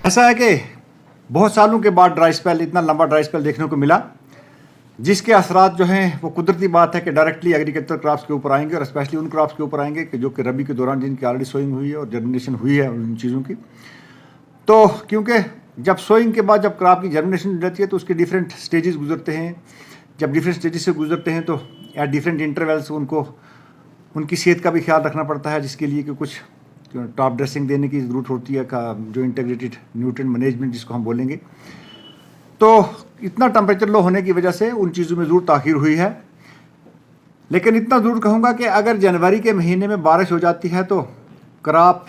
ऐसा है कि बहुत सालों के बाद ड्राई स्पेल, इतना लंबा ड्राई स्पेल देखने को मिला, जिसके असरात जो हैं वो कुदरती बात है कि डायरेक्टली एग्रीकल्चर क्रॉप्स के ऊपर आएंगे और स्पेशली उन क्रॉप्स के ऊपर आएंगे कि जो कि रबी के दौरान जिनकी ऑलरेडी सोइंग हुई है और जर्मिनेशन हुई है उन चीज़ों की। तो क्योंकि जब सोइंग के बाद जब क्रॉप की जर्मिनेशन रहती है तो उसके डिफरेंट स्टेजेस गुजरते हैं। जब डिफरेंट स्टेजेस से गुजरते हैं तो एट डिफरेंट इंटरवल्स उनको उनकी सेहत का भी ख्याल रखना पड़ता है, जिसके लिए कि कुछ टॉप ड्रेसिंग देने की ज़रूरत होती है, का जो इंटीग्रेटेड न्यूट्रिएंट मैनेजमेंट जिसको हम बोलेंगे। तो इतना टेम्परेचर लो होने की वजह से उन चीज़ों में ज़रूर ताख़ीर हुई है। लेकिन इतना ज़रूर कहूँगा कि अगर जनवरी के महीने में बारिश हो जाती है तो क्रॉप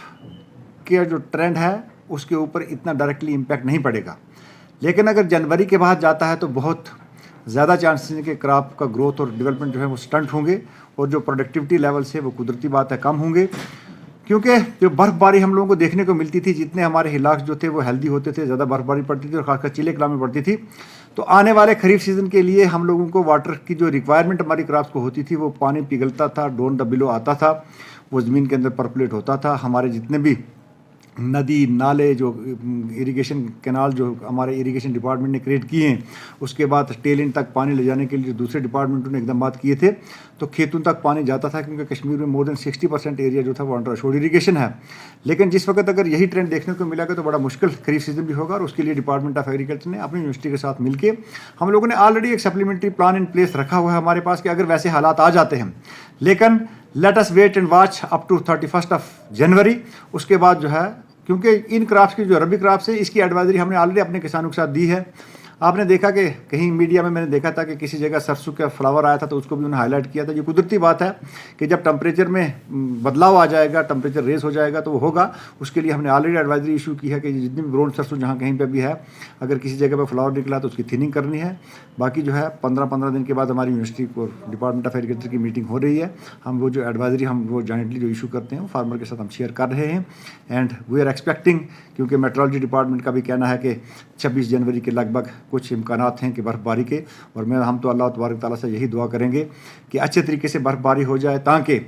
के जो ट्रेंड है उसके ऊपर इतना डायरेक्टली इम्पैक्ट नहीं पड़ेगा। लेकिन अगर जनवरी के बाद जाता है तो बहुत ज़्यादा चांसेस हैं कि क्रॉप का ग्रोथ और डेवलपमेंट जो है वो स्टंट होंगे और जो प्रोडक्टिविटी लेवल्स है वो कुदरती बात है कम होंगे। क्योंकि जो बर्फ़बारी हम लोगों को देखने को मिलती थी, जितने हमारे इलाके जो थे वो हेल्दी होते थे, ज़्यादा बर्फ़बारी पड़ती थी और खासकर चिले कला में पड़ती थी, तो आने वाले खरीफ सीज़न के लिए हम लोगों को वाटर की जो रिक्वायरमेंट हमारी क्रॉप्स को होती थी वो पानी पिघलता था, डोन द बिलो आता था, वो ज़मीन के अंदर परकुलेट होता था। हमारे जितने भी नदी नाले जो इरिगेशन कैनाल जो हमारे इरिगेशन डिपार्टमेंट ने क्रिएट किए हैं, उसके बाद टेल एंड तक पानी ले जाने के लिए दूसरे डिपार्टमेंटों ने एकदम बात किए थे, तो खेतों तक पानी जाता था। क्योंकि कश्मीर में मोर देन 60% एरिया जो था वो अंडर अशोर्ड इरिगेशन है। लेकिन जिस वक्त अगर यही ट्रेंड देखने को मिलेगा तो बड़ा मुश्किल खरीफ सीजन भी होगा और उसके लिए डिपार्टमेंट ऑफ एग्रीकल्चर ने अपनी यूनिवर्सिटी के साथ मिलकर हम लोगों ने ऑलरेडी एक सप्लीमेंट्री प्लान इन प्लेस रखा हुआ है हमारे पास कि अगर वैसे हालात आ जाते हैं। लेकिन let us wait and watch up to 31 January. उसके बाद जो है, क्योंकि इन क्रॉप्स की जो रबी क्रॉप्स है इसकी एडवाइजरी हमने ऑलरेडी अपने किसानों के साथ दी है। आपने देखा कि कहीं मीडिया में मैंने देखा था कि किसी जगह सरसों का फ्लावर आया था तो उसको भी उन्होंने हाईलाइट किया था। ये कुदरती बात है कि जब टेम्परेचर में बदलाव आ जाएगा, टेम्परेचर रेस हो जाएगा तो वो होगा। उसके लिए हमने ऑलरेडी एडवाइजरी इशू की है कि जितनी भी ब्राउन सरसों जहाँ कहीं पर भी है, अगर किसी जगह पर फ्लावर निकला तो उसकी थिनिंग करनी है। बाकी जो है 15-15 दिन के बाद हमारी यूनिवर्सिटी को डिपार्टमेंट ऑफ एग्रीकल्चर की मीटिंग हो रही है। हम वो जो एडवाइजरी हम वो जॉइंटली जो इशू करते हैं वो फार्मर के साथ हम शेयर कर रहे हैं। एंड वी आर एक्सपेक्टिंग, क्योंकि मेट्रोलॉजी डिपार्टमेंट का भी कहना है कि 26 जनवरी के लगभग कुछ इम्कानात हैं कि बर्फ़बारी के, और हम तो अल्लाह तबारक ताला से यही दुआ करेंगे कि अच्छे तरीके से बर्फ़बारी हो जाए ताकि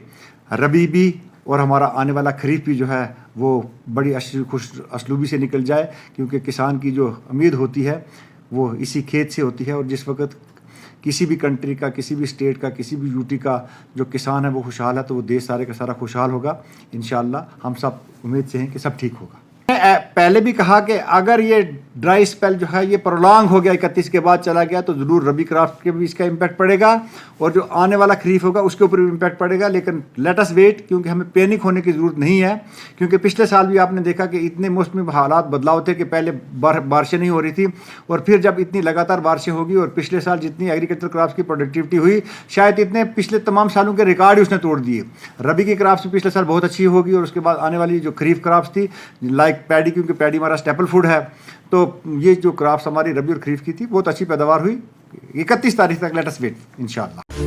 रबी भी और हमारा आने वाला खरीफ भी जो है वो बड़ी खुश असलूबी से निकल जाए। क्योंकि किसान की जो उम्मीद होती है वो इसी खेत से होती है, और जिस वक्त किसी भी कंट्री का, किसी भी स्टेट का, किसी भी यूटी का जो किसान है वो खुशहाल है तो वो देश सारे का सारा खुशहाल होगा इंशाअल्लाह। हम सब उम्मीद से हैं कि सब ठीक होगा। पहले भी कहा कि अगर ये ड्राई स्पेल जो है ये प्रोलॉन्ग हो गया, 31 के बाद चला गया, तो ज़रूर रबी क्रॉप के भी इसका इम्पैक्ट पड़ेगा और जो आने वाला खरीफ होगा उसके ऊपर भी इम्पैक्ट पड़ेगा। लेकिन लेट अस वेट, क्योंकि हमें पैनिक होने की ज़रूरत नहीं है। क्योंकि पिछले साल भी आपने देखा कि इतने मौसमी हालात बदलाव थे कि पहले बारिशें नहीं हो रही थी और फिर जब इतनी लगातार बारिशें होगी, और पिछले साल जितनी एग्रीकल्चर क्रॉप्स की प्रोडक्टिविटी हुई शायद इतने पिछले तमाम सालों के रिकॉर्ड ही उसने तोड़ दिए। रबी की क्रॉप्स भी पिछले साल बहुत अच्छी होगी और उसके बाद आने वाली जो खरीफ क्रॉप्स थी लाइक पैडी, क्योंकि पैडी हमारा स्टेपल फूड है, तो ये जो क्रॉप्स हमारी रबी और खरीफ की थी बहुत अच्छी पैदावार हुई। 31 तारीख तक लेट अस वेट इंशाअल्लाह।